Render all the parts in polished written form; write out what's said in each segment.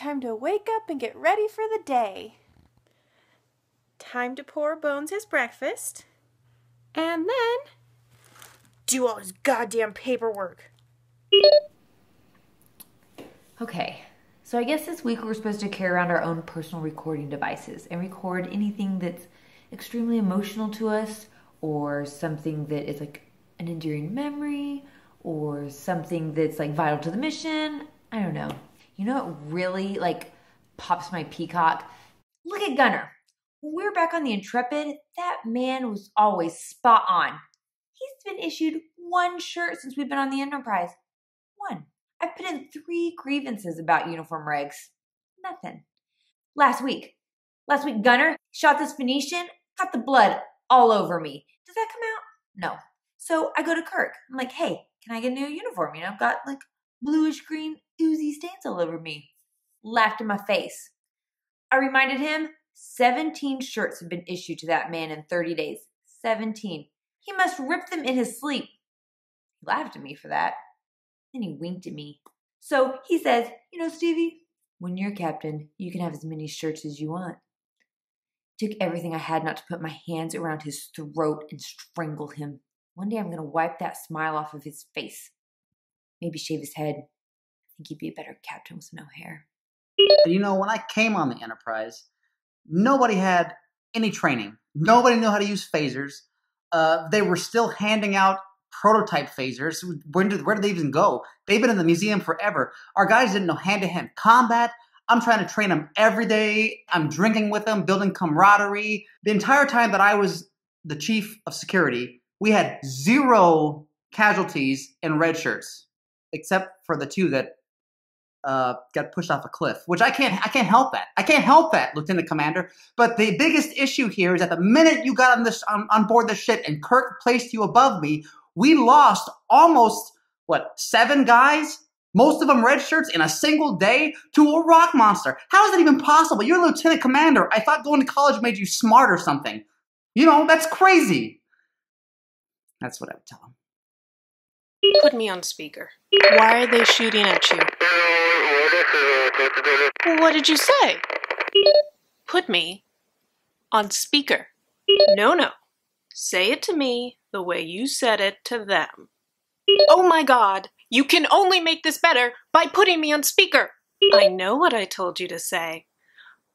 time to wake up and get ready for the day. Time to pour Bones his breakfast. And then do all his goddamn paperwork. Okay, so I guess this week we're supposed to carry around our own personal recording devices and record anything that's extremely emotional to us, or something that is like an endearing memory, or something that's like vital to the mission. I don't know. You know what really like pops my peacock? Look at Gunner. When we were back on the Intrepid, that man was always spot on. He's been issued one shirt since we've been on the Enterprise. One. I've put in 3 grievances about uniform regs. Nothing. Last week, Gunner shot this Phoenician, got the blood all over me. Does that come out? No. So I go to Kirk. I'm like, hey, can I get a new uniform? You know, I've got like bluish green oozy stains all over me. Laughed in my face. I reminded him 17 shirts have been issued to that man in 30 days. 17. He must rip them in his sleep. He laughed at me for that. Then he winked at me. So he says, you know, Stevie, when you're captain, you can have as many shirts as you want. Took everything I had not to put my hands around his throat and strangle him. One day I'm going to wipe that smile off of his face. Maybe shave his head. I think he'd be a better captain with no hair. You know, when I came on the Enterprise, nobody had any training. Nobody knew how to use phasers. They were still handing out prototype phasers. Where did they even go? They've been in the museum forever. Our guys didn't know hand-to-hand combat. I'm trying to train them every day. I'm drinking with them, building camaraderie. The entire time that I was the chief of security, we had 0 casualties in red shirts, except for the 2 that got pushed off a cliff, which I can't help that. I can't help that, Lieutenant Commander. But the biggest issue here is that the minute you got on board this ship and Kirk placed you above me, we lost almost, 7 guys? Most of them red shirts in a single day to a rock monster. How is that even possible? You're a lieutenant commander. I thought going to college made you smart or something. You know, that's crazy. That's what I would tell him. Put me on speaker. Why are they shooting at you? What did you say? Put me on speaker. No. Say it to me the way you said it to them. Oh my God, you can only make this better by putting me on speaker. I know what I told you to say.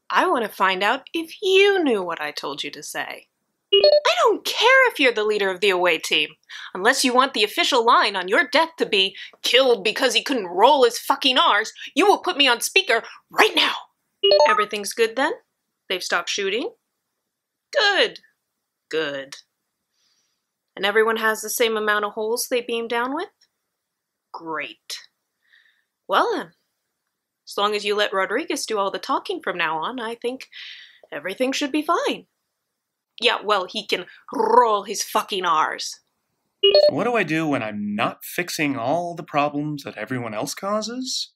I want to find out if you knew what I told you to say. I don't care if you're the leader of the away team. Unless you want the official line on your death to be, killed because he couldn't roll his fucking R's, you will put me on speaker right now. Everything's good then? They've stopped shooting? Good. And everyone has the same amount of holes they beam down with? Great. Well then, as long as you let Rodriguez do all the talking from now on, I think everything should be fine. Yeah, well, he can roll his fucking R's. What do I do when I'm not fixing all the problems that everyone else causes?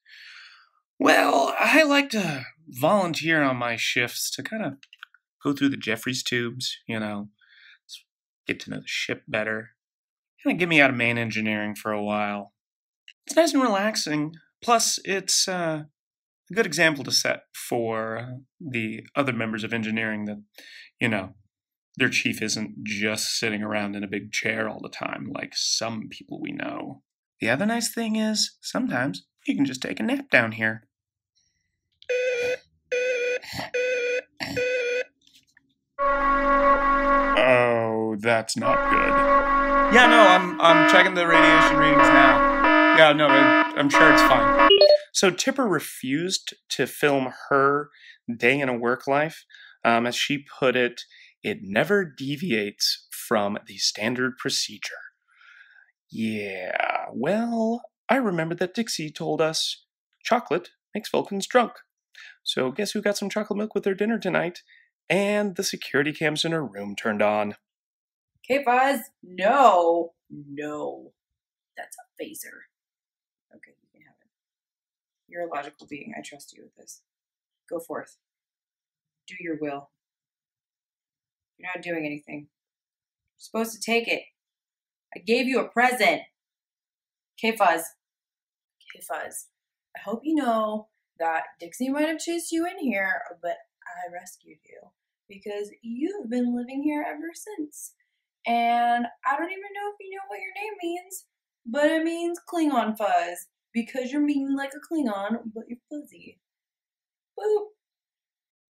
Well, I like to volunteer on my shifts to kind of go through the Jeffries tubes, you know, get to know the ship better. Kind of get me out of main engineering for a while. It's nice and relaxing. Plus, it's a good example to set for the other members of engineering that, you know, their chief isn't just sitting around in a big chair all the time like some people we know. The other nice thing is, sometimes you can just take a nap down here. Oh, that's not good. Yeah, no, I'm checking the radiation readings now. Yeah, no, I'm sure it's fine. So Tipper refused to film her day in a work life. As she put it, it never deviates from the standard procedure. Yeah, well, I remember that Dixie told us chocolate makes Vulcans drunk. So guess who got some chocolate milk with their dinner tonight? And the security cams in her room turned on. Okay, Buzz. No. That's a phaser. Okay, you can have it. You're a logical being. I trust you with this. Go forth. Do your will. You're not doing anything. You're supposed to take it. I gave you a present. Okay, Fuzz. I hope you know that Dixie might have chased you in here, but I rescued you because you've been living here ever since. And I don't even know if you know what your name means, but it means Klingon fuzz because you're mean like a Klingon, but you're fuzzy. Boop.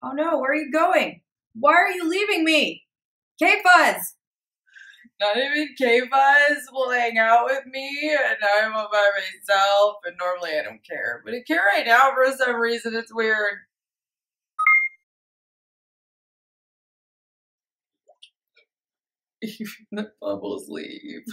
Oh no, where are you going? Why are you leaving me? K-Fuzz! Not even K-Fuzz will hang out with me, and I'm all by myself, and normally I don't care. But I care right now for some reason, it's weird. Even the bubbles leave.